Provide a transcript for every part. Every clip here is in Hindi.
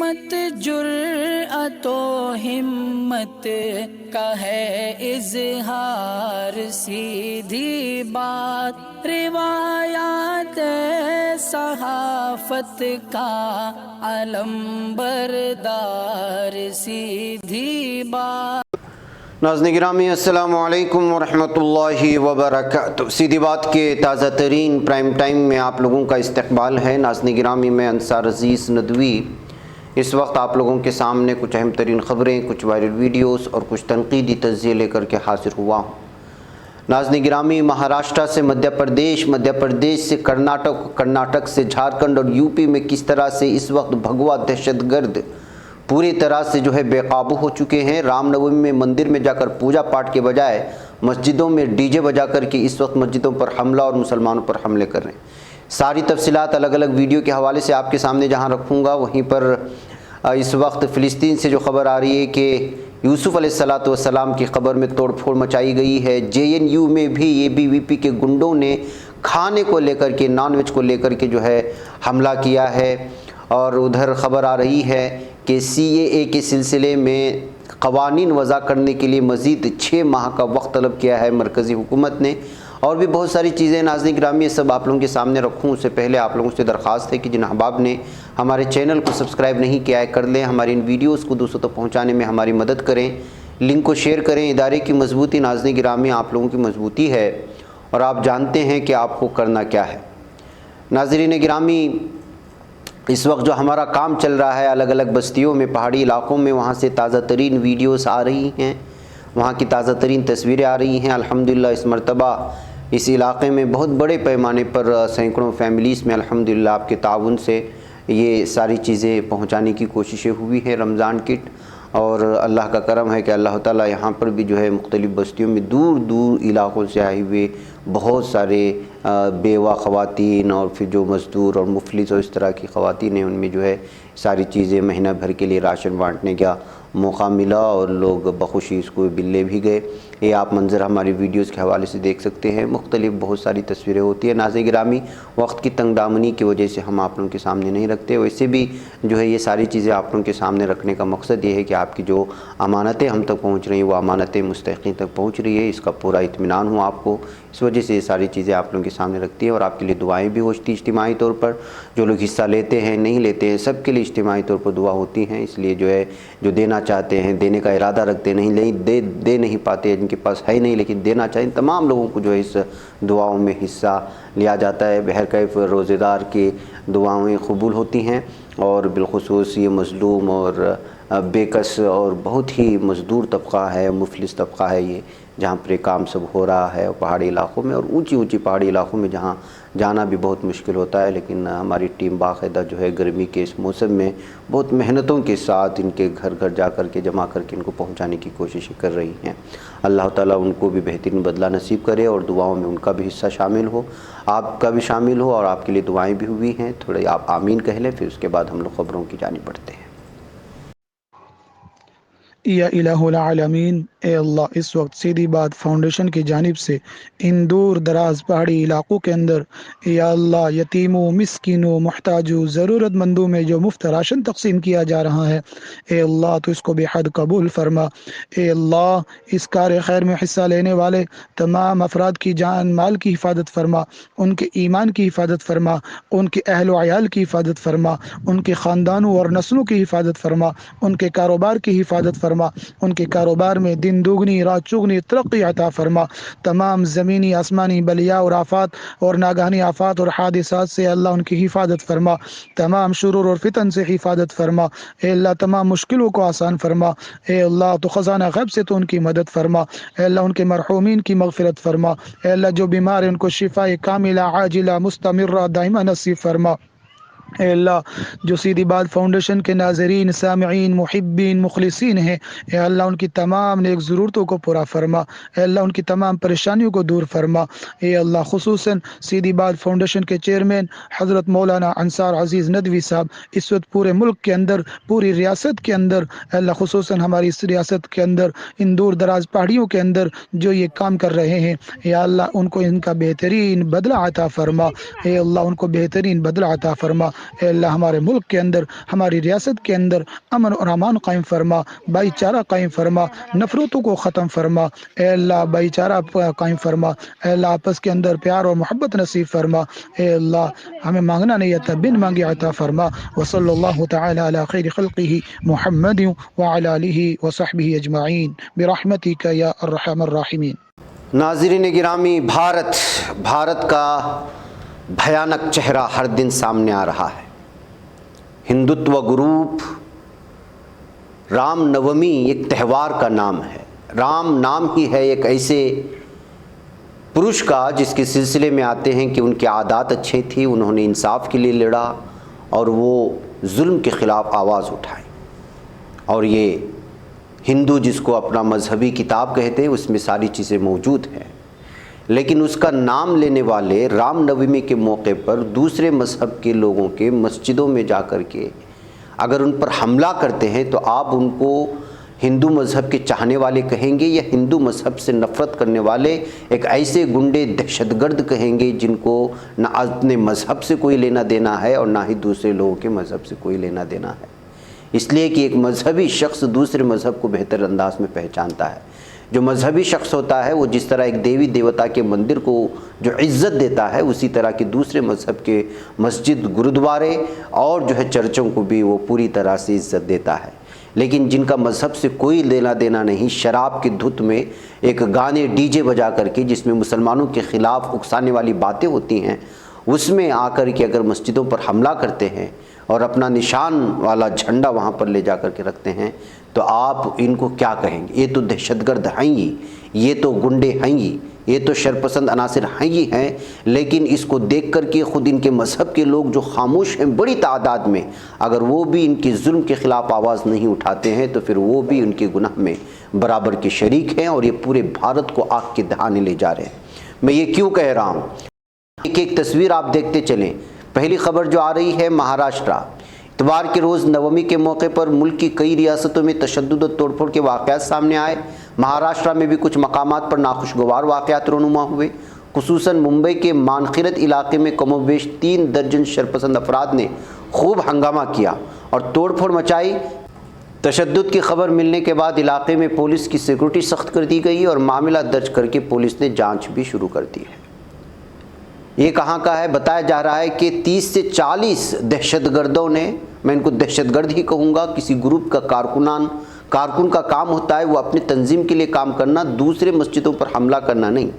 सीमत जुर्अतो हिम्मत का है इजहार, सीधी बात रिवायात सहाफत का अलंबरदार, सीधी बात। नाज़रीन गिरामी अस्सलामु अलैकुम वरहमतुल्लाहि वबरकातुहू। सीधी बात के ताज़ा तरीन प्राइम टाइम में आप लोगों का इस्तकबाल है। नाज़रीन गिरामी, मैं अंसार अज़ीज़ नदवी इस वक्त आप लोगों के सामने कुछ अहम तरीन ख़बरें, कुछ वायरल वीडियोस और कुछ तनकीदी तज़्ज़िये लेकर के हाज़िर हुआ हूँ। नाज़रीन गिरामी, महाराष्ट्र से मध्य प्रदेश, मध्य प्रदेश से कर्नाटक, कर्नाटक से झारखंड और यूपी में किस तरह से इस वक्त भगवा दहशतगर्द पूरी तरह से जो है बेकाबू हो चुके हैं। रामनवमी में मंदिर में जाकर पूजा पाठ के बजाय मस्जिदों में डीजे बजा कर के इस वक्त मस्जिदों पर हमला और मुसलमानों पर हमले कर रहे हैं। सारी तफसीलात अलग अलग वीडियो के हवाले से आपके सामने जहां रखूँगा, वहीं पर इस वक्त फ़िलिस्तीन से जो खबर आ रही है कि यूसुफ़ अलैहिस्सलाम की ख़बर में तोड़फोड़ मचाई गई है। JNU में भी ABVP के गुंडों ने खाने को लेकर के, नॉनवेज को लेकर के जो है हमला किया है। और उधर ख़बर आ रही है कि CAA के सिलसिले में क़वानीन वज़ा करने के लिए मज़ीद 6 माह का वक्त तलब किया है मरकज़ी हुकूमत ने। और भी बहुत सारी चीज़ें नाज़रीन गिरामी सब आप लोगों के सामने रखूँ, उससे पहले आप लोगों से दरख्वास्त है कि जिन अहबाब ने हमारे चैनल को सब्सक्राइब नहीं किया है कर लें। हमारी इन वीडियोज़ को दूसरों तक पहुँचाने में हमारी मदद करें, लिंक को शेयर करें। इदारे की मजबूती नाज़रीन गिरामी आप लोगों की मजबूती है और आप जानते हैं कि आपको करना क्या है। नाज़रीन गिरामी, इस वक्त जो हमारा काम चल रहा है अलग अलग बस्तियों में, पहाड़ी इलाकों में, वहाँ से ताज़ा तरीन वीडियोस आ रही हैं, वहाँ की ताज़ा तरीन तस्वीरें आ रही हैं। अल्हम्दुलिल्लाह इस मरतबा इस इलाक़े में बहुत बड़े पैमाने पर सैकड़ों फैमिलीज़ में अल्हम्दुलिल्लाह आपके ताउन से ये सारी चीज़ें पहुँचाने की कोशिशें हुई हैं, रमज़ान किट। और अल्लाह का करम है कि अल्लाह ताला यहाँ पर भी जो है मुख्तलिफ़ बस्तियों में दूर दूर इलाक़ों से आए हुए बहुत सारे बेवा ख़वातीन और फिर जो मज़दूर और मुफलिस और इस तरह की ख़वातीन हैं, उनमें जो है सारी चीज़ें महीना भर के लिए राशन बांटने का मौका मिला और लोग बखुशी इसको बिल्ले भी गए। ये आप मंज़र हमारी वीडियोज़ के हवाले से देख सकते हैं। मुख्तलिफ़ बहुत सारी तस्वीरें होती हैं। नाज़रीन गिरामी, वक्त की तंगदामनी की वजह से हम आप लोगों के सामने नहीं रखते। वैसे भी जो है ये सारी चीज़ें आप लोगों के सामने रखने का मकसद ये है कि आपकी जो अमानतें हम तक पहुँच रही हैं वो अमानतें मुस्तहिक़ीन तक पहुँच रही है, इसका पूरा इत्मीनान हो आपको। इस वजह से ये सारी चीज़ें आप लोगों के सामने रखती है और आपके लिए दुआएँ भी होती हैं इज्तिमाई तौर पर। जो लोग हिस्सा लेते हैं, नहीं लेते हैं, सब के लिए इज्तिमाई तौर पर दुआ होती हैं। इसलिए जो है जो देना चाहते हैं, देने का इरादा रखते नहीं, दे नहीं पाते, जिनके पास है नहीं लेकिन देना चाहिए, तमाम लोगों को जो है इस दुआओं में हिस्सा लिया जाता है। बहरकैफ रोज़ेदार की दुआएँ कबूल होती हैं और बिलखुसूस ये मज़लूम और बेकस और बहुत ही मज़दूर तबका है, मुफलिस तबका है ये, जहाँ पर काम सब हो रहा है पहाड़ी इलाक़ों में और ऊंची ऊंची पहाड़ी इलाक़ों में, जहाँ जाना भी बहुत मुश्किल होता है। लेकिन हमारी टीम बाकायदा जो है गर्मी के इस मौसम में बहुत मेहनतों के साथ इनके घर घर जा कर के जमा करके इनको पहुंचाने की कोशिशें कर रही हैं। अल्लाह ताला उनको भी बेहतरीन बदला नसीब करे और दुआओं में उनका भी हिस्सा शामिल हो, आपका भी शामिल हो और आपके लिए दुआएँ भी हुई हैं। थोड़े आप आमीन कह लें, फिर उसके बाद हम लोग ख़बरों की जानिब बढ़ते हैं। या इलाहुल आलमीन, ए अल्लाह, इस वक्त सीधी बात फाउंडेशन की जानिब से इन दूर दराज पहाड़ी इलाकों के अंदर या अल्लाह यतीमों, मिस्किनों, मुहताजों, ज़रूरतमंदों में जो मुफ्त राशन तकसीम किया जा रहा है, ए अल्लाह तो इसको बेहद कबूल फरमा। ए अल्लाह, इस कार्य खैर में हिस्सा लेने वाले तमाम अफराद की जान माल की हिफाजत फरमा, उनके ईमान की हिफाजत फरमा, उनके अहल व अयाल की हिफाजत फरमा, उनके ख़ानदानों और नस्लों की हिफाजत फरमा, उनके कारोबार की हिफाजत फरमा, उनके कारोबार में दिन दुगनी रात चुगनी तरक्की अता फरमा। तमाम ज़मीनी आसमानी बलिया और आफात और नागहानी आफात और हादिसात से अल्लाह उनकी हिफाजत फरमा। तमाम शुरूर और फितन से हिफाजत फरमा। ए अल्लाह, तमाम मुश्किलों को आसान फरमा। ए अल्लाह, तो ख़जाना गैब से तो उनकी मदद फरमा। ए अल्लाह, उनके मरहूमीन की मग़फ़िरत फरमा। ए अल्लाह, जो बीमार है उनको शिफा कामिला आजिला मुस्तमिर्रा दाइमा नसीब फरमा। ए अल्लाह, जो सीधी बात फाउंडेशन के नाज़रीन, सामिईन, मुहिब्बीन, मुखलिसीन हैं, ए अल्लाह उनकी तमाम नेक ज़रूरतों को पूरा फरमा। ए अल्लाह, उनकी तमाम परेशानियों को दूर फरमा। ए अल्लाह, खुसूसन सीधी बात फाउंडेशन के चेयरमैन हज़रत मौलाना अंसार अज़ीज़ नदवी साहब इस वक्त पूरे मुल्क के अंदर, पूरी रियासत के अंदर, अल्लाह खुसूसन हमारी इस रियासत के अंदर इन दूर दराज पहाड़ियों के अंदर जो ये काम कर रहे हैं, या अल्लाह उनको इनका बेहतरीन बदला अता फरमा। ए अल्लाह, उनको बेहतरीन बदला अता फरमा। ए अल्लाह हमारे मुल्क के अंदर, हमारी रियासत के अंदर अमन और अमान कायम फरमा, भाईचारा कायम फरमा, नफरतों को ख़त्म फरमा। ए अल्लाह भाईचारा कायम फरमा। ए अल्लाह आपस के अंदर प्यार और मोहब्बत नसीब फरमा। ए अल्लाह हमें मांगना नहीं आता, बिन मांगे अता फरमा। वसल्लल्लाहु तआला अला खैरि खल्क़िही मुहम्मद व अला आलिहि व सहबिही अजमाइन बिरहमतिका या अर्हमर राहिमीन। नाज़रीन गिरामी, भारत का भयानक चेहरा हर दिन सामने आ रहा है। हिंदुत्व ग्रुप, राम नवमी एक त्यौहार का नाम है। राम नाम ही है एक ऐसे पुरुष का जिसके सिलसिले में आते हैं कि उनकी आदत अच्छी थी, उन्होंने इंसाफ के लिए लड़ा और वो जुल्म के ख़िलाफ़ आवाज़ उठाई। और ये हिंदू जिसको अपना मजहबी किताब कहते हैं उसमें सारी चीज़ें मौजूद हैं, लेकिन उसका नाम लेने वाले रामनवमी के मौके पर दूसरे मजहब के लोगों के मस्जिदों में जा कर के अगर उन पर हमला करते हैं तो आप उनको हिंदू मज़हब के चाहने वाले कहेंगे या हिंदू मज़हब से नफ़रत करने वाले एक ऐसे गुंडे दहशतगर्द कहेंगे जिनको ना अपने मज़हब से कोई लेना देना है और ना ही दूसरे लोगों के मज़हब से कोई लेना देना है। इसलिए कि एक मजहबी शख्स दूसरे मज़हब को बेहतर अंदाज में पहचानता है। जो मजहबी शख्स होता है वो जिस तरह एक देवी देवता के मंदिर को जो इज़्ज़त देता है, उसी तरह के दूसरे मज़हब के मस्जिद, गुरुद्वारे और जो है चर्चों को भी वो पूरी तरह से इज़्ज़त देता है। लेकिन जिनका मज़हब से कोई लेना देना नहीं, शराब की धुत में एक गाने डीजे बजा करके जिसमें मुसलमानों के ख़िलाफ़ उकसाने वाली बातें होती हैं, उसमें आकर के अगर मस्जिदों पर हमला करते हैं और अपना निशान वाला झंडा वहाँ पर ले जा कर के रखते हैं, तो आप इनको क्या कहेंगे? ये तो दहशतगर्द हैं ही, ये तो गुंडे हैं ही, ये तो शरपसंद अनासिर हैं ही हैं। लेकिन इसको देख कर के ख़ुद इनके मज़हब के लोग जो खामोश हैं बड़ी तादाद में, अगर वो भी इनके जुल्म के ख़िलाफ़ आवाज़ नहीं उठाते हैं तो फिर वो भी उनके गुनाह में बराबर के शरीक हैं और ये पूरे भारत को आग के दहाने ले जा रहे हैं। मैं ये क्यों कह रहा हूँ? एक एक तस्वीर आप देखते चलें। पहली खबर जो आ रही है महाराष्ट्र, इतवार के रोज़ नवमी के मौके पर मुल्क की कई रियासतों में तशद्दुद और तोड़फोड़ के वाक़यात सामने आए। महाराष्ट्र में भी कुछ मकामात पर नाखुशगवार वाक़यात रोनुमा हुए। खुसूसन मुंबई के मानखिरत इलाके में कमोबेश 3 दर्जन शरपसंद अफराद ने खूब हंगामा किया और तोड़फोड़ मचाई। तशद्दुद की खबर मिलने के बाद इलाके में पुलिस की सिक्योरिटी सख्त कर दी गई और मामला दर्ज करके पुलिस ने जाँच भी शुरू कर दी है। ये कहाँ का है? बताया जा रहा है कि 30 से 40 दहशतगर्दों ने, मैं इनको दहशतगर्द ही कहूँगा, किसी ग्रुप का कारकुन का काम होता है वो अपनी तंजीम के लिए काम करना, दूसरे मस्जिदों पर हमला करना नहीं।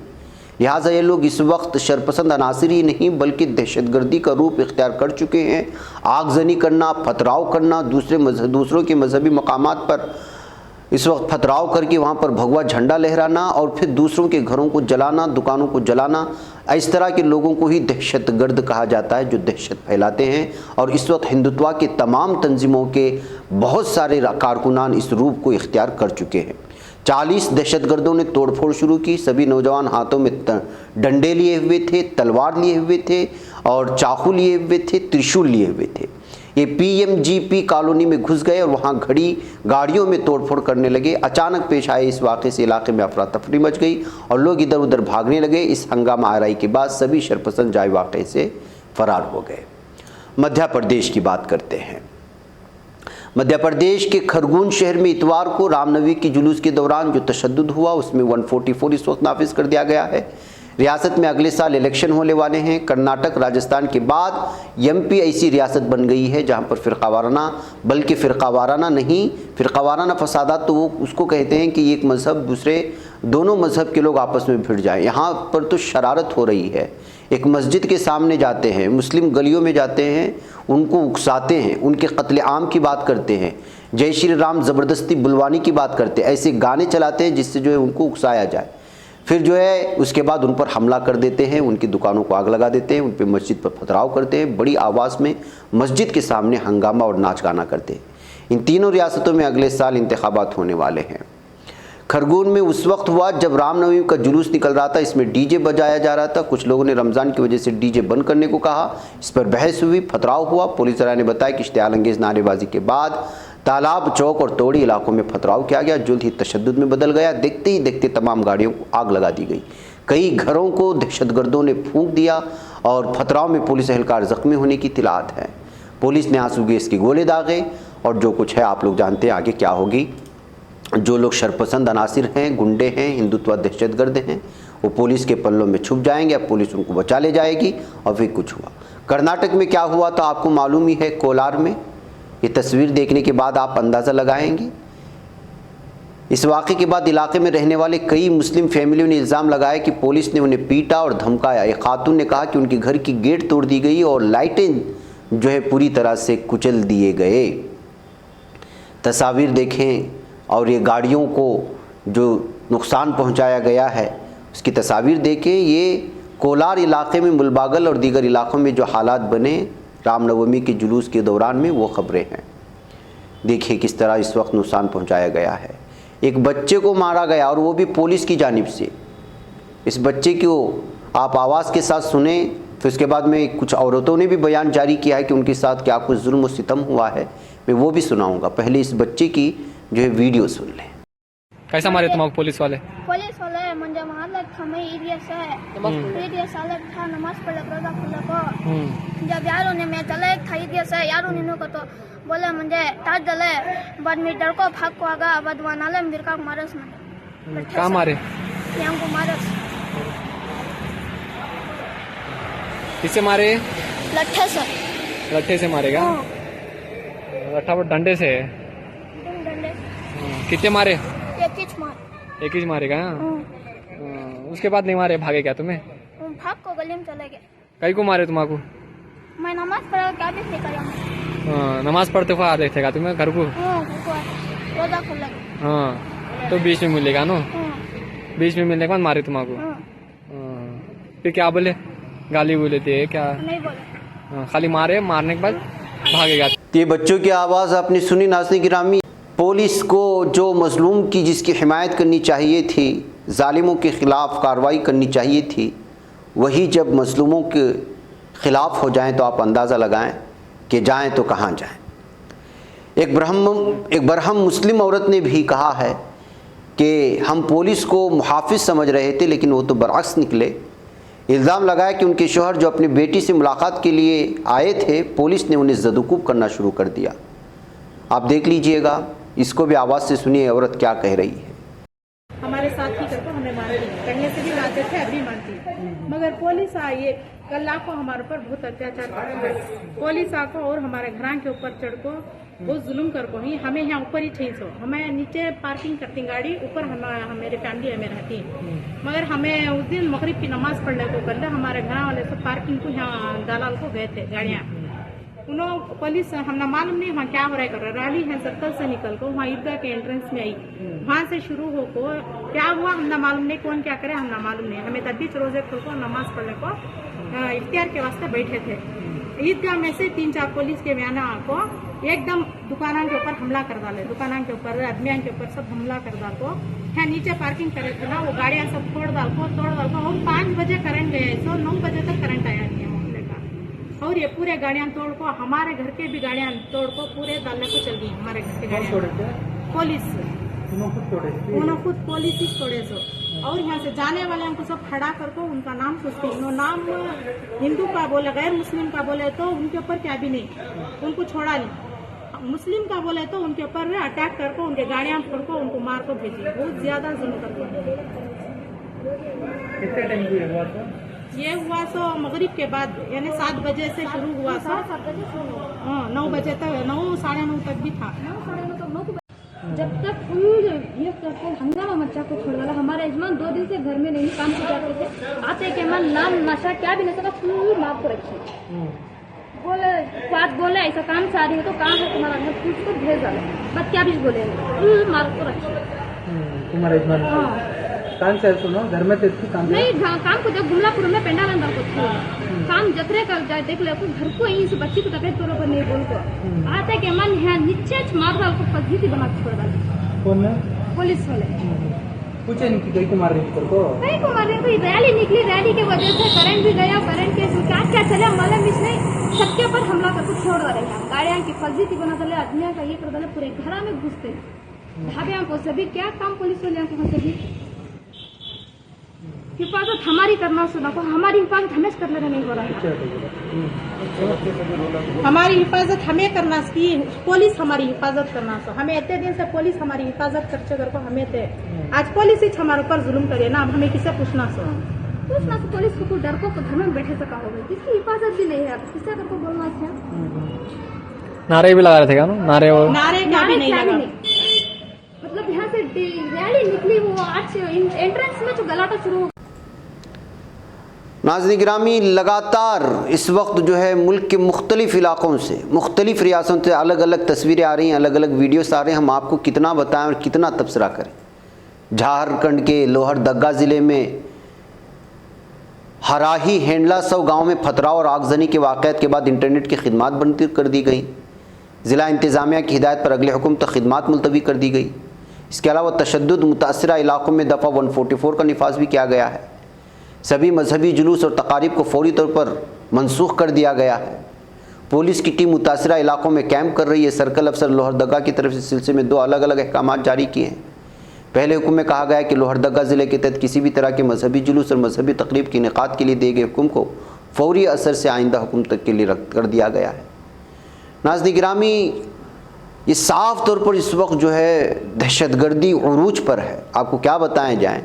लिहाजा ये लोग इस वक्त शरपसंद अनासिर ही नहीं बल्कि दहशतगर्दी का रूप इख्तियार कर चुके हैं। आगजनी करना, पथराव करना, दूसरों के मजहबी मकामात पर इस वक्त पथराव करके वहाँ पर भगवा झंडा लहराना और फिर दूसरों के घरों को जलाना, दुकानों को जलाना, इस तरह के लोगों को ही दहशतगर्द कहा जाता है जो दहशत फैलाते हैं। और इस वक्त हिंदुत्व के तमाम तंजीमों के बहुत सारे कारकुनान इस रूप को इख्तियार कर चुके हैं। 40 दहशतगर्दों ने तोड़फोड़ शुरू की। सभी नौजवान हाथों में डंडे लिए हुए थे, तलवार लिए हुए थे और चाकू लिए हुए थे, त्रिशूल लिए हुए थे। ये PMGP कॉलोनी में घुस गए और वहाँ खड़ी गाड़ियों में तोड़फोड़ करने लगे। अचानक पेश आए इस वाक़े से इलाके में अफरा तफरी मच गई और लोग इधर उधर भागने लगे। इस हंगामा आराई के बाद सभी शरपसंद जाए वाक़े से फरार हो गए। मध्य प्रदेश की बात करते हैं। मध्य प्रदेश के खरगोन शहर में इतवार को रामनवमी की जुलूस के दौरान जो तशद्दुद हुआ उसमें 144 इस वक्त नाफिज कर दिया गया है। रियासत में अगले साल इलेक्शन होने वाले हैं। कर्नाटक, राजस्थान के बाद MP ऐसी रियासत बन गई है जहां पर फ़िरक़ावाराना, बल्कि फ़िरक़ावाराना नहीं, फ़िरक़ावाराना फसादात तो वो उसको कहते हैं कि एक मज़हब दूसरे दोनों मज़हब के लोग आपस में भिड़ जाएं। यहाँ पर तो शरारत हो रही है। एक मस्जिद के सामने जाते हैं, मुस्लिम गलियों में जाते हैं, उनको उकसाते हैं, उनके कत्ले-आम की बात करते हैं, जय श्री राम ज़बरदस्ती बुलवानी की बात करते हैं, ऐसे गाने चलाते हैं जिससे जो है उनको उकसाया जाए। फिर जो है उसके बाद उन पर हमला कर देते हैं, उनकी दुकानों को आग लगा देते हैं, उन पर मस्जिद पर पथराव करते हैं, बड़ी आवाज़ में मस्जिद के सामने हंगामा और नाच गाना करते हैं। इन तीनों रियासतों में अगले साल इंतखाबात होने वाले हैं। खरगोन में उस वक्त हुआ जब रामनवमी का जुलूस निकल रहा था, इसमें डीजे बजाया जा रहा था। कुछ लोगों ने रमज़ान की वजह से डीजे बंद करने को कहा, इस पर बहस हुई, पथराव हुआ। पुलिस ने बताया कि इश्तियाल अंगेज़ नारेबाजी के बाद तालाब, चौक और तोड़ी इलाकों में पथराव किया गया। जल्द ही तशद्दुद में बदल गया। देखते ही देखते तमाम गाड़ियों को आग लगा दी गई। कई घरों को दहशतगर्दों ने फूंक दिया और पथराव में पुलिस एहलकार ज़ख्मी होने की इत्तलात है। पुलिस ने आंसू गैस के गोले दागे और जो कुछ है आप लोग जानते हैं आगे क्या होगी। जो लोग शरपसंद अनासिर हैं, गुंडे हैं, हिंदुत्व दहशतगर्द हैं, वो पुलिस के पल्लों में छुप जाएंगे, अब पुलिस उनको बचा ले जाएगी। और फिर कुछ हुआ कर्नाटक में क्या हुआ तो आपको मालूम ही है, कोलार में। ये तस्वीर देखने के बाद आप अंदाज़ा लगाएंगे। इस वाक़े के बाद इलाके में रहने वाले कई मुस्लिम फैमिलियों ने इल्ज़ाम लगाया कि पुलिस ने उन्हें पीटा और धमकाया। एक खातून ने कहा कि उनके घर की गेट तोड़ दी गई और लाइटें जो है पूरी तरह से कुचल दिए गए। तस्वीर देखें और ये गाड़ियों को जो नुकसान पहुंचाया गया है उसकी तस्वीर देखें। ये कोलार इलाके में मुलबागल और दीगर इलाकों में जो हालात बने रामनवमी के जुलूस के दौरान में, वो ख़बरें हैं। देखिए किस तरह इस वक्त नुकसान पहुंचाया गया है। एक बच्चे को मारा गया और वो भी पुलिस की जानिब से। इस बच्चे को आप आवाज़ के साथ सुने, फिर उसके बाद में कुछ औरतों ने भी बयान जारी किया है कि उनके साथ क्या कुछ जुल्म और सितम हुआ है, मैं वो भी सुनाऊंगा। पहले इस बच्चे की जो है वीडियो सुन लें। कैसा मारे तुम्हारे पुलिस वाले? पुलिस वाले मुझे मारलक था, मैं इडियट साले था, नमाज पढ़ रोजा खुला को जब यारों ने मैं चला था इडियट से यारों ने को तो बोले मुझे ताज दले बाद में डर को भाग को आगा बाद वनाले मेरे का मारस में कहाँ मारे? यहाँ को मारस। किससे मारे? लट्ठे से। लट्ठे से मारेगा? लट्ठा वो डंडे से? डंडे। कितने मारे? एक ही मारेगा? उसके बाद नहीं मारे, भागे क्या तुम्हें? भाग को गली में चले गए। कई को मारे तुम्हारे? मैं नमाज पढ़ा क्या भी फेंका। नमाज पढ़ते हुए आ देखेगा तुम्हें घर को? रोजा खुला। हाँ तो बीच में मिलेगा ना? बीच में मिलने के बाद मारे तुम्हारे? फिर क्या बोले? गाली बोले थे क्या? नहीं बोले, खाली मारे, मारने के बाद भागेगा। ये बच्चों की आवाज़ आपने सुनी नाज़रीन गिरामी। पुलिस को जो मजलूम की जिसकी हिमायत करनी चाहिए थी, जालिमों के ख़िलाफ़ कार्रवाई करनी चाहिए थी, वही जब मजलूमों के ख़िलाफ़ हो जाएं तो आप अंदाज़ा लगाएं कि जाएं तो कहाँ जाएं। एक बरहम मुस्लिम औरत ने भी कहा है कि हम पुलिस को मुहाफ़िज़ समझ रहे थे लेकिन वो तो बरअक्स निकले। इल्ज़ाम लगाया कि उनके शौहर जो अपनी बेटी से मुलाकात के लिए आए थे, पुलिस ने उन्हें ज़दुकूब करना शुरू कर दिया। आप देख लीजिएगा, इसको भी आवाज़ से सुनिए औरत क्या कह रही है। हमारे साथ ही करके हमें मारती, पहले से भी मारते थे, अभी मारती, मगर पुलिस आई कल को हमारे ऊपर बहुत अत्याचार करता है। पुलिस आको और हमारे घर के ऊपर चढ़ को बहुत जुल्म कर को ही हमें यहाँ ऊपर ही ठेस हो, हमें नीचे पार्किंग करती गाड़ी, ऊपर मेरे फैमिली हमें रहती है। मगर हमें उस दिन मगरिब की नमाज पढ़ने को कर हमारे घर वाले सब पार्किंग को यहाँ दलाल को गए थे गाड़ियाँ। उन्होंने पुलिस हमने मालूम नहीं वहाँ क्या हो रहा है, कर रहा रैली है सर्कल से निकल को वहाँ ईदगाह के एंट्रेंस में आई, वहाँ से शुरू हो को क्या हुआ हमने मालूम नहीं, कौन क्या करे हमने मालूम नहीं। हमें तब भी रोजे खुल को नमाज पढ़ने को इफ्तियार के वास्ते बैठे थे। ईदगाह में से 3-4 पुलिस के बयाना को एकदम दुकानों के ऊपर हमला कर डाले, दुकानों के ऊपर आदमियों के ऊपर सब हमला कर डाल को यहाँ नीचे पार्किंग करे थे ना, वो गाड़ियाँ सब तोड़ डाल को और 5 बजे करंट गया, सो 9 बजे तक करंट आया नहीं है मोहल्ले का। और ये पूरे गाड़ियाँ तोड़ को हमारे घर के भी गाड़ियाँ तोड़ को पूरे डालने को चल गई हमारे घर के गाड़ियाँ। पुलिस उन्होंने खुद पुलिस ही तोड़े सो, और यहाँ से जाने वाले हमको सब खड़ा करके उनका नाम पूछते हैं, नाम हिंदू का बोले गैर मुस्लिम का बोले तो उनके ऊपर क्या भी नहीं, उनको छोड़ा नहीं। मुस्लिम का बोले तो उनके ऊपर अटैक करके उनके गाड़ियाँ फोड़ को उनको मार को भेजी, बहुत ज्यादा जुल्म करते। ये हुआ सो मगरिब के बाद, यानी 7 बजे से शुरू हुआ सो 9 बजे तक, 9 साढ़े 9 तक भी था। जब तक फुल ये करके हंगामा मचा को छोड़ वाला। हमारे यजमान 2 दिन से घर में नहीं काम को जाते थे, आते के मन नाम नशा क्या भी नहीं, फुल मार को रखी। बोले बात बोले ऐसा काम से आ रही है तो काम है तुम्हारा, मैं पूछ को भेज डाले, बस क्या भी बोले फुल मार को रखी। तुम्हारे यजमान काम से सुनो घर में काम नहीं, काम को जब गुमलापुर में पेंडा बंदा को काम जतरे कर जाए देख ले घर को यहीं से बच्ची को तबियत बरोबर नहीं बोल को आते के मन है नीचे मार डाल को पद्धति बना छोड़ डाल। कौन है? पुलिस वाले पूछे नहीं कि कहीं को मार रही को? कहीं को मार रही, रैली निकली, रैली की वजह से करंट भी गया, करंट के क्या क्या चले मालूम नहीं, सबके ऊपर हमला करके छोड़ रहे हैं। गाड़ियाँ की फर्जी बना डाले, आदमियों का ये कर डाले, पूरे घर में घुसते ढाबे को सभी क्या काम पुलिस वाले को सभी हिफाजत हमारी करना सुना को, हमारी हिफाजत हमें करने नहीं हो रहा है। हमारी हिफाजत हमें करना की पुलिस हमारी हिफाजत करना सो हमें इतने दिन से पुलिस हमारी हिफाजत करते कर को हमें थे आज पुलिस ही हमारे ऊपर जुल्म करे ना, अब हमें किसे पूछना सो पूछना तो पुलिस को डर को घर में बैठे से कहा होगा, किसकी हिफाजत भी नहीं है, अब किसे करको बोलना है। नारे भी लगा रहे थे क्या? नारे और नारे क्या भी नहीं लगा। मतलब यहाँ से रैली निकली वो आज एंट्रेंस में जो गलाटा शुरू हो। नाज़रीन गिरामी, लगातार इस वक्त जो है मुल्क के मुख्तलिफ इलाक़ों से, मुख्तलिफ रियासतों से अलग अलग तस्वीरें आ रही हैं, अलग अलग वीडियोस आ रहे हैं। हम आपको कितना बताएं और कितना तबसरा करें। झारखंड के लोहरदगा ज़िले में हराही हेंडला सौ गाँव में पथराव और आगजनी के वाक़यात के बाद इंटरनेट की खिदमात बंद कर दी गई। ज़िला इंतज़ामिया की हिदायत पर अगले हुक्म तक खिदमात मुलतवी कर दी गई। इसके अलावा तशद्दुद मुतासरा इलाक़ों में दफ़ा 144 का निफाज भी किया गया है। सभी मजहबी जुलूस और तकारीब को फौरी तौर पर मनसूख कर दिया गया है। पुलिस की टीम मुतासरा इलाक़ों में कैंप कर रही है। सर्कल अफसर लोहरदगा की तरफ से सिलसिले में 2 अलग अलग अहकाम जारी किए हैं। पहले हुक्म में कहा गया है कि लोहरदगा ज़िले के तहत किसी भी तरह के मजहबी जुलूस और मजहबी तकरीब के इनेकाद के लिए दिए गए हुक्म को फौरी असर से आइंदा हुक्म तक के लिए रद्द कर दिया गया है। नाज़रीन गिरामी, ये साफ़ तौर पर इस वक्त जो है दहशतगर्दी उरूज पर है। आपको क्या बताएं जाएँ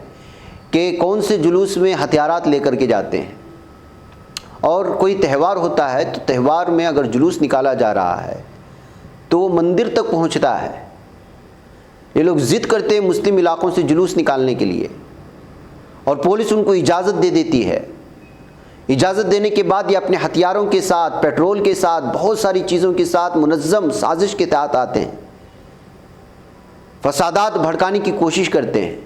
कि कौन से जुलूस में हथियारात लेकर के जाते हैं, और कोई त्यौहार होता है तो त्यौहार में अगर जुलूस निकाला जा रहा है तो वो मंदिर तक पहुंचता है। ये लोग ज़िद करते हैं मुस्लिम इलाक़ों से जुलूस निकालने के लिए, और पुलिस उनको इजाज़त दे देती है। इजाज़त देने के बाद ये अपने हथियारों के साथ, पेट्रोल के साथ, बहुत सारी चीज़ों के साथ मुनज़्ज़म साजिश के तहत आते हैं, फसादात भड़काने की कोशिश करते हैं।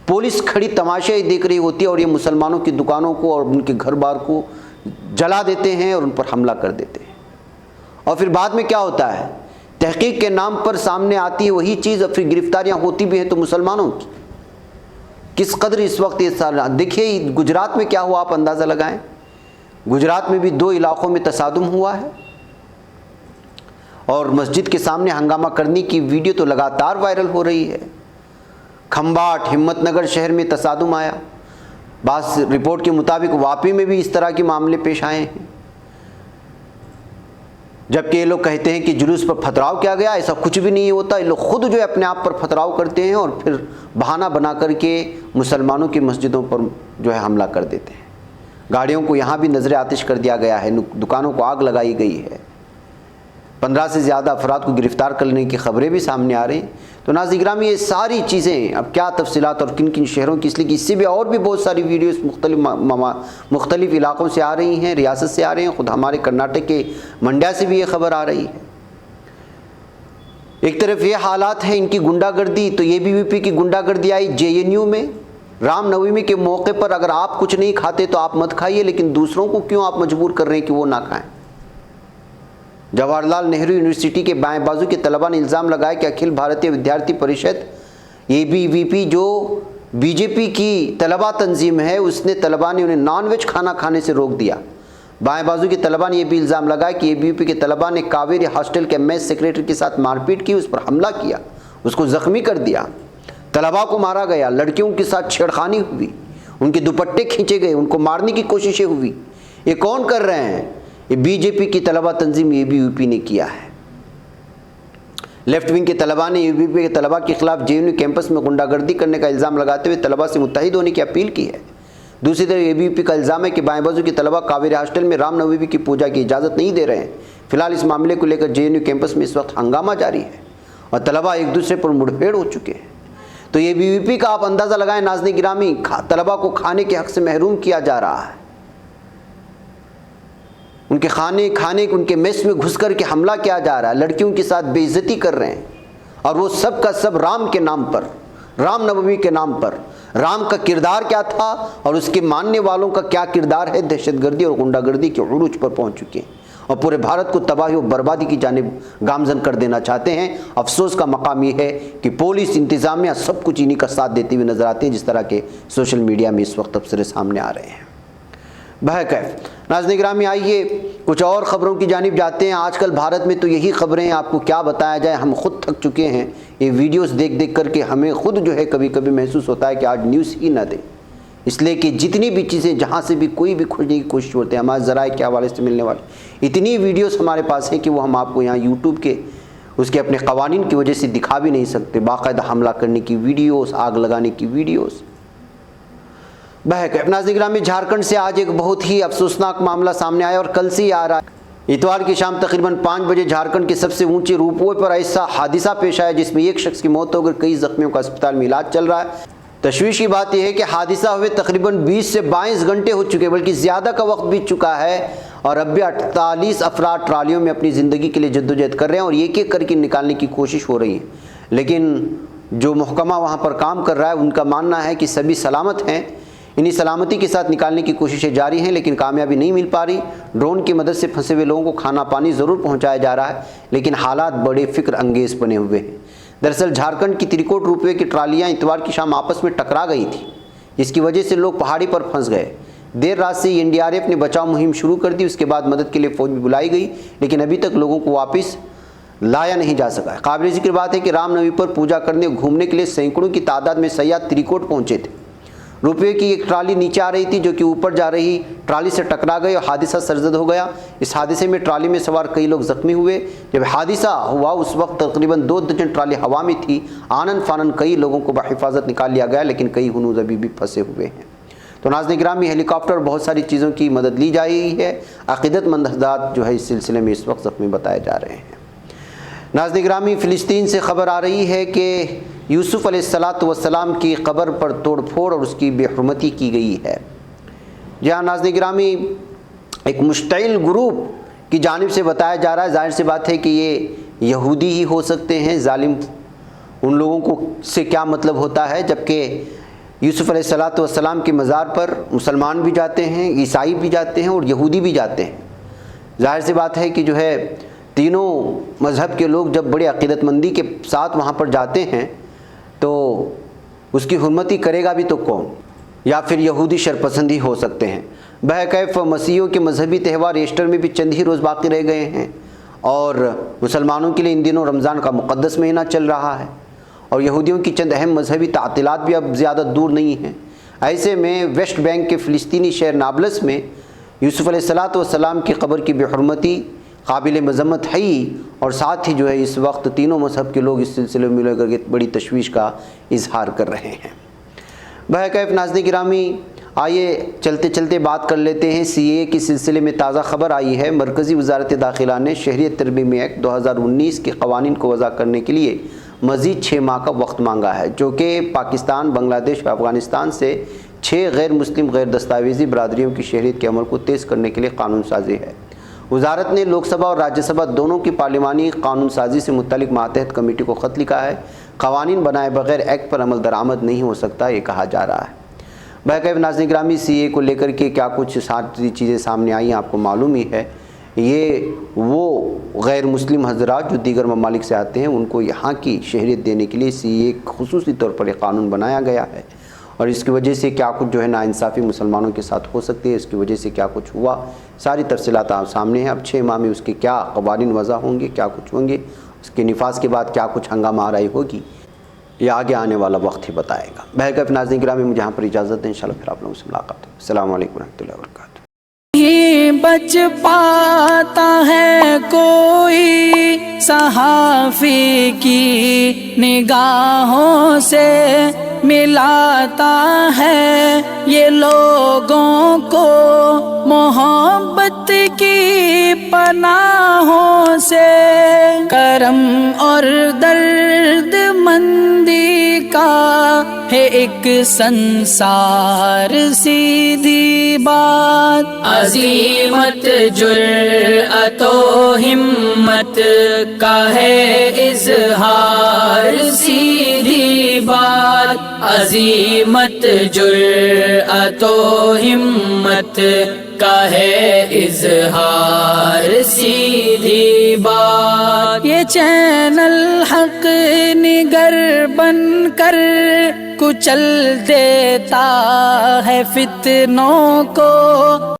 पुलिस खड़ी तमाशा ही देख रही होती है और ये मुसलमानों की दुकानों को और उनके घर बार को जला देते हैं और उन पर हमला कर देते हैं। और फिर बाद में क्या होता है, तहकीक के नाम पर सामने आती है वही चीज़, और फिर गिरफ्तारियां होती भी हैं तो मुसलमानों की। किस कदर इस वक्त ये सारा देखिए, गुजरात में क्या हुआ आप अंदाज़ा लगाएं। गुजरात में भी 2 इलाक़ों में तसादुम हुआ है और मस्जिद के सामने हंगामा करने की वीडियो तो लगातार वायरल हो रही है। खंबाट, हिम्मतनगर शहर में तसादुम आया। बास रिपोर्ट के मुताबिक वापी में भी इस तरह के मामले पेश आए हैं, जबकि ये लोग कहते हैं कि जुलूस पर पथराव किया गया। ऐसा कुछ भी नहीं होता। ये लोग खुद जो है अपने आप पर पथराव करते हैं और फिर बहाना बना करके मुसलमानों की मस्जिदों पर जो है हमला कर देते हैं। गाड़ियों को यहाँ भी नजर आतिश कर दिया गया है, दुकानों को आग लगाई गई है। 15 से ज़्यादा अफराद को गिरफ़्तार करने की ख़बरें भी सामने आ रही हैं। तो नाज़रीन गिरामी, ये सारी चीज़ें अब क्या तफसीलात और किन किन शहरों की, इसलिए कि इससे भी और भी बहुत सारी वीडियोस मुख्तलिफ इलाक़ों से आ रही हैं, रियासत से आ रही हैं। ख़ुद हमारे कर्नाटक के मंड्या से भी ये ख़बर आ रही है। एक तरफ ये हालात है इनकी गुंडागर्दी, तो ABVP की गुंडागर्दी आई JNU में। रामनवमी के मौके पर अगर आप कुछ नहीं खाते तो आप मत खाइए, लेकिन दूसरों को क्यों आप मजबूर कर रहे हैं कि वो ना खाएं। जवाहरलाल नेहरू यूनिवर्सिटी के बाएं बाजू के तलबा ने इल्ज़ाम लगाया कि अखिल भारतीय विद्यार्थी परिषद ABVP जो BJP की तलबा तंजीम है, उसने तलबा ने उन्हें नॉनवेज खाना खाने से रोक दिया। बाएं बाजू के तलबा ने यह भी इल्ज़ाम लगाया कि ABVP के तलबा ने कावेरी हॉस्टल के मेस सेक्रेटरी के साथ मारपीट की, उस पर हमला किया, उसको ज़ख्मी कर दिया, तलबा को मारा गया, लड़कियों के साथ छेड़खानी हुई, उनके दुपट्टे खींचे गए, उनको मारने की कोशिशें हुई। ये कौन कर रहे हैं? ये BJP की तलबा तंजीम ABVP ने किया है। लेफ्ट विंग के तलबा ने ABVP के तलबा के खिलाफ JNU कैंपस में गुंडागर्दी करने का इल्ज़ाम लगाते हुए तलबा से मुत्तहिद होने की अपील की है। दूसरी तरफ ABVP का इल्ज़ाम है कि बाएं बाजू के तलबा कावेरी हॉस्टल में रामनवमी की पूजा की इजाज़त नहीं दे रहे हैं। फिलहाल इस मामले को लेकर JNU कैंपस में इस वक्त हंगामा जारी है और तलबा एक दूसरे पर मुठभेड़ हो चुके हैं। तो ABVP का आप अंदाज़ा लगाएं नाज़रीन गिरामी, तलबा को खाने के हक़ से महरूम किया जा रहा है। उनके खाने उनके मेस में घुस कर के हमला किया जा रहा है, लड़कियों के साथ बेइज्जती कर रहे हैं, और वो सब का सब राम के नाम पर, रामनवमी के नाम पर। राम का किरदार क्या था और उसके मानने वालों का क्या किरदार है, दहशतगर्दी और गुंडागर्दी के उरूज पर पहुंच चुके हैं और पूरे भारत को तबाही और बर्बादी की जानिब गामजन कर देना चाहते हैं। अफसोस का मकाम यह है कि पुलिस, इंतज़ामिया सब कुछ इन्हीं का साथ देते हुए नजर आते हैं, जिस तरह के सोशल मीडिया में इस वक्त तबसरे सामने आ रहे हैं। बहरकैफ नाज़रीन गिरामी, आइए कुछ और ख़बरों की जानिब जाते हैं। आजकल भारत में तो यही ख़बरें हैं, आपको क्या बताया जाए, हम खुद थक चुके हैं ये वीडियोस देख देख करके। हमें खुद जो है कभी कभी महसूस होता है कि आज न्यूज़ ही ना दें। इसलिए कि जितनी भी चीज़ें जहाँ से भी कोई भी खोजने की कोशिश होती है, हमारे ज़राए के हवाले से मिलने वाली इतनी वीडियोस हमारे पास हैं कि वो हम आपको यहाँ यूट्यूब के उसके अपने कवानीन की वजह से दिखा भी नहीं सकते। बाकायदा हमला करने की वीडियोस, आग लगाने की वीडियोस। नाज़रीन गिरामी, झारखंड से आज एक बहुत ही अफसोसनाक मामला सामने आया और कल से ही आ रहा है। इतवार की शाम तकरीबन 5 बजे झारखंड के सबसे ऊंचे रोपवे पर ऐसा हादसा पेश आया जिसमें एक शख्स की मौत हो गई, कई जख्मियों का अस्पताल में इलाज चल रहा है। तशवीश की बात यह है कि हादसा हुए तकरीबन 20 से 22 घंटे हो चुके, बल्कि ज़्यादा का वक्त बीत चुका है और अब भी 48 अफराद ट्रालियों में अपनी ज़िंदगी के लिए जद्दोजहद कर रहे हैं और एक एक करके निकालने की कोशिश हो रही है। लेकिन जो महकमा वहाँ पर काम कर रहा है उनका मानना है कि सभी सलामत हैं। इन्हीं सलामती के साथ निकालने की कोशिशें जारी हैं, लेकिन कामयाबी नहीं मिल पा रही। ड्रोन की मदद से फंसे हुए लोगों को खाना पानी ज़रूर पहुँचाया जा रहा है, लेकिन हालात बड़े फ़िक्र अंगेज़ बने हुए हैं। दरअसल झारखंड की त्रिकोट रोपवे की ट्रालियाँ इतवार की शाम आपस में टकरा गई थी, जिसकी वजह से लोग पहाड़ी पर फंस गए। देर रात से एनडीआरएफ ने बचाव मुहिम शुरू कर दी। उसके बाद मदद के लिए फ़ौज भी बुलाई गई, लेकिन अभी तक लोगों को वापस लाया नहीं जा सका है। काबिल ज़िक्र बात है कि रामनवमी पर पूजा करने और घूमने के लिए सैकड़ों की तादाद में सयाह त्रिकोट पहुंचे थे। रुपये की एक ट्राली नीचे आ रही थी जो कि ऊपर जा रही ट्राली से टकरा गई और हादसा सरजद हो गया। इस हादसे में ट्राली में सवार कई लोग जख्मी हुए। जब हादसा हुआ उस वक्त तकरीबन 2 दर्जन ट्राली हवा में थी। आनन फानन कई लोगों को बहिफाजत निकाल लिया गया, लेकिन कई हुनूज अभी भी फंसे हुए हैं। तो नाज़रीन गिरामी, हेलीकॉप्टर बहुत सारी चीज़ों की मदद ली जा रही है। अक़ीदतमंद हज़रात जो है इस सिलसिले में इस वक्त ज़ख्मी बताए जा रहे हैं। नाज़रीन गिरामी, फ़िलिस्तीन से ख़बर आ रही है कि यूसुफ़ अलैहिस्सलाम की कब्र पर तोड़फोड़ और उसकी बेहुरमती की गई है। जहाँ नाज़रीन गिरामी एक मुश्तइल ग्रुप की जानिब से बताया जा रहा है। जाहिर सी बात है कि ये यहूदी ही हो सकते हैं। जालिम उन लोगों को से क्या मतलब होता है, जबकि यूसुफ़ अलैहिस्सलाम के मज़ार पर मुसलमान भी जाते हैं, ईसाई भी जाते हैं और यहूदी भी जाते हैं। जाहिर सी बात है कि जो है तीनों मज़हब के लोग जब बड़े अक़ीदतमंदी के साथ वहाँ पर जाते हैं तो उसकी हुर्मती करेगा भी तो कौन, या फिर यहूदी शरपसंद ही हो सकते हैं। बहकैफ मसीहियों के मजहबी त्यौहार ईस्टर में भी चंद ही रोज़ बाकी रह गए हैं और मुसलमानों के लिए इन दिनों रमज़ान का मुक़द्दस महीना चल रहा है और यहूदियों की चंद अहम मजहबी तातीलात भी अब ज़्यादा दूर नहीं हैं। ऐसे में वेस्ट बैंक के फ़िलिस्तीनी शहर नाबलस में यूसुफ़ अलैहिस्सलाम की कब्र की बेहुरमती काबिल मज़म्मत है ही, और साथ ही जो है इस वक्त तीनों मज़हब के लोग इस सिलसिले में मिलकर के बड़ी तशवीश का इजहार कर रहे हैं। बहकैफ नाज़रीन गिरामी, आइए चलते चलते बात कर लेते हैं सीए के सिलसिले में ताज़ा खबर आई है। मरकज़ी वज़ारत दाखिला ने शहरियत तरमीमी एक्ट 2019 के क़वानीन को वज़ा करने के लिए मज़ीद 6 माह का वक्त मांगा है, जो कि पाकिस्तान, बांग्लादेश और अफ़गानिस्तान से 6 गैर मुस्लिम गैर दस्तावेज़ी बरादरियों की शहरियत के अमल को तेज़ करने के लिए कानून साजी है। वज़ारत ने लोकसभा और राज्यसभा दोनों की पार्लिमानी कानून साजी से मुतल्लिक़ मातहत कमेटी को ख़त लिखा है। क़वानीन बनाए बगैर एक्ट पर अमल दरामद नहीं हो सकता, ये कहा जा रहा है। बहकैफ नाज़रीन गिरामी, सीए को लेकर के क्या कुछ सारी चीज़ें सामने आई हैं आपको मालूम ही है। ये वो गैर मुस्लिम हज़रात जो दीगर ममालिक से आते हैं उनको यहाँ की शहरियत देने के लिए सीए खुसूसी तौर पर एक क़ानून बनाया गया है और इसकी वजह से क्या कुछ जो है नाइंसाफ़ी मुसलमानों के साथ हो सकती है, इसकी वजह से क्या कुछ हुआ, सारी तफसीलात आप सामने हैं। अब 6 माह में उसके क्या क़वानीन वज़ा होंगे, क्या कुछ होंगे, उसके निफाज के बाद क्या कुछ हंगामा आराई होगी, ये आगे आने वाला वक्त ही बताएगा। बहरकैफ नाज़रीन गिरामी, मुझे यहाँ पर इजाज़त है। इंशाअल्लाह फिर आप लोगों से मुलाकात हो। अस्सलामु अलैकुम रहमतुल्लाहि व बरकातुहू। बच पाता है कोई सहाफ़ी की निगाहों से, मिलाता है ये लोगों को मोहब्बत की पनाहों से। करम और दर्द मंदी का है एक संसार, सीधी बात। अज़ीमत जुर्अतो हिम्मत का है इज़हार, सीधी बात। अज़ीमत जुर्अतो हिम्मत का है इज़हार, सीधी बात। ये चैनल हक निगर बनकर कुचल देता है फितनों को।